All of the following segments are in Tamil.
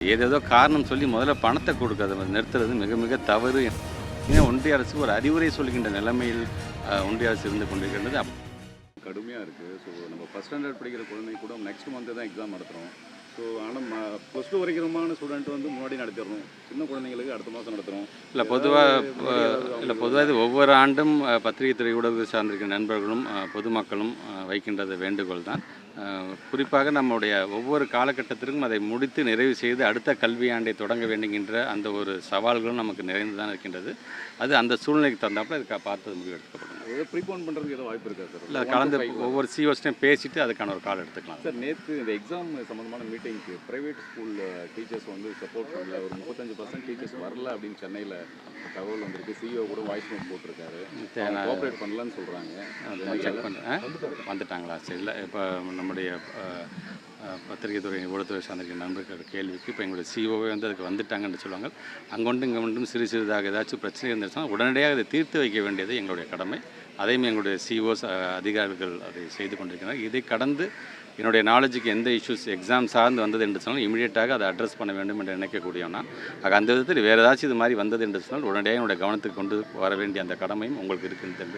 ஏதேதோ காரணம் சொல்லி முதல்ல பணத்தை கொடுக்காத நிறுத்துறது மிக மிக தவறு. ஏன்னா ஒன்றிய அரசுக்கு ஒரு அறிவுரை சொல்கின்ற நிலைமையில் ஒன்றிய அரசு இருந்து கொண்டிருக்கின்றது. கடுமையாக இருக்குது. ஸோ நம்ம ஃபஸ்ட் ஸ்டாண்டர்ட் படிக்கிற குழந்தை கூட நெக்ஸ்ட் மந்த்து தான் எக்ஸாம் நடத்துகிறோம். ஸோ ஆனால் +2 வரைக்குமான ஸ்டூடெண்ட் வந்து முன்னாடி நடத்திடுறோம், சின்ன குழந்தைங்களுக்கு அடுத்த மாதம் நடத்துகிறோம். பொதுவாக இது ஒவ்வொரு ஆண்டும் பத்திரிகை துறை ஊடகத்தை சார்ந்திருக்கிற நண்பர்களும் பொதுமக்களும் வைக்கின்றது வேண்டுகோள் தான். குறிப்பாக நம்முடைய ஒவ்வொரு காலகட்டத்திற்கும் அதை முடித்து நிறைவு செய்து அடுத்த கல்வியாண்டை தொடங்க வேண்டுகின்ற அந்த ஒரு சவால்களும் நமக்கு நிறைந்து தான் இருக்கின்றது. அது அந்த சூழ்நிலைக்கு தந்தாப்புல இதுக்கு பார்த்து முடிவு எடுக்கப்படும். ப்ரீபோன் பண்ணுறதுக்கு ஏதோ வாய்ப்பு இருக்கா சார்? இல்லை, கலந்து ஒவ்வொரு சிஓஸ்டையும் பேசிட்டு அதுக்கான ஒரு கால் எடுத்துக்கலாம். சார், நேற்று இந்த எக்ஸாம் சம்மந்தமான மீட்டிங்க்கு ப்ரைவேட் ஸ்கூல் டீச்சர்ஸ் வந்து சப்போர்ட் பண்ணல, ஒரு 35% டீச்சர்ஸ் வரல அப்படின்னு சென்னையில் தகவல் வந்திருக்கு. சிஇஓ கூட வாய்ஸ் நோட் போட்டிருக்காரு, கோஆப்ரேட் பண்ணலன்னு சொல்கிறாங்க. செக் பண்ணுறேன், வந்துட்டாங்களா? சரி, இல்லை, இப்போ நம்முடைய பத்திரிகை துறை ஊடகத்துறை சார்ந்திருக்கிற நண்பர்கள் கேள்விக்கு இப்போ எங்களுடைய சிஓவே வந்து அதுக்கு வந்துட்டாங்கன்னு சொல்லுவாங்க. அங்கொண்டு இங்கே மட்டும் சிறிதாக ஏதாச்சும் பிரச்சனை இருந்துச்சுன்னா உடனடியாக அதை தீர்த்து வைக்க வேண்டியது எங்களுடைய கடமை. அதையும் எங்களுடைய சிஓஸ் அதிகாரிகள் அதை செய்து கொண்டிருக்கிறார். இதை கடந்து என்னுடைய நாலேஜுக்கு எந்த இஷ்யூஸ் எக்ஸாம் சார்ந்து வந்தது என்று சொன்னால் இமீடியட்டாக அதை அட்ரஸ் பண்ண வேண்டும் என்று நினைக்கக்கூடியவனா. அந்த விதத்தில் வேறு ஏதாச்சும் இது மாதிரி வந்தது என்று சொன்னால் உடனடியாக என்னுடைய கவனத்துக்கு கொண்டு வர வேண்டிய அந்த கடமையும் உங்களுக்கு இருக்குன்னு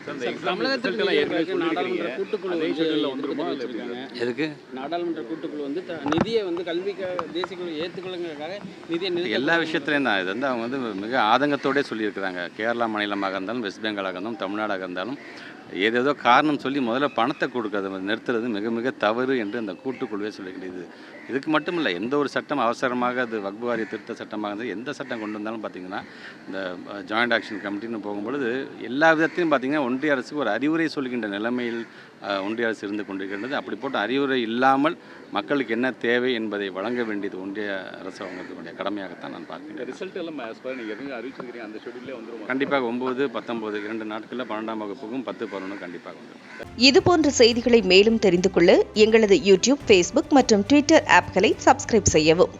எதுக்கு நாடாளுமன்ற கூட்டுக்குழு வந்து நிதியை வந்து கல்விக்கு தேசிய குழு ஏற்றுக்கொள்ளுங்கிறதுக்காக நிதியை எல்லா விஷயத்துலையும் தான். இது வந்து அவங்க வந்து மிக ஆதங்கத்தோடே சொல்லியிருக்கிறாங்க. கேரளா மாநிலமாக இருந்தாலும், வெஸ்ட் பெங்காலாக இருந்தாலும், தமிழ்நாடாக இருந்தாலும் ஏதேதோ காரணம் சொல்லி முதல்ல பணத்தை கொடுக்காத நிறுத்துறது மிக மிக தவறு என்று அந்த கூட்டுக்குழுவே சொல்லிக்கிட்டு. இதுக்கு மட்டும் இல்லை, எந்த ஒரு சட்டம் அவசரமாக அது வக்பு வாரிய திருத்த சட்டமாக இருந்தால் எந்த சட்டம் கொண்டு வந்தாலும் பார்த்திங்கன்னா இந்த ஜாயிண்ட் ஆக்ஷன் கமிட்டின்னு போகும்பொழுது எல்லா விதத்தையும் பார்த்திங்கன்னா ஒன்றிய அரசுக்கு ஒரு அறிவுரை சொல்கின்ற நிலைமையில் ஒன்றிய அரசு இருந்து கொண்டிருக்கின்றது. அப்படி போட்ட அறிவுரை இல்லாமல் மக்களுக்கு என்ன தேவை என்பதை வழங்க வேண்டியது ஒன்றிய அரசு அவங்களுடைய கடமையாகத்தான் நான் பார்க்கிறேன். ரிசல்ட் எல்லாம் அறிவிச்சிருக்கிறீங்க, அந்த ஷெட்யூல்லே வந்துடும். கண்டிப்பாக 9, 19 2 நாட்களில் 12ஆம் வகுப்புக்கும் 10, 11 கண்டிப்பாக வந்துடும். இதுபோன்ற செய்திகளை மேலும் தெரிந்து கொள்ள எங்களது யூடியூப், ஃபேஸ்புக் மற்றும் ட்விட்டர் ஆப்களை சப்ஸ்கிரைப் செய்யவும்.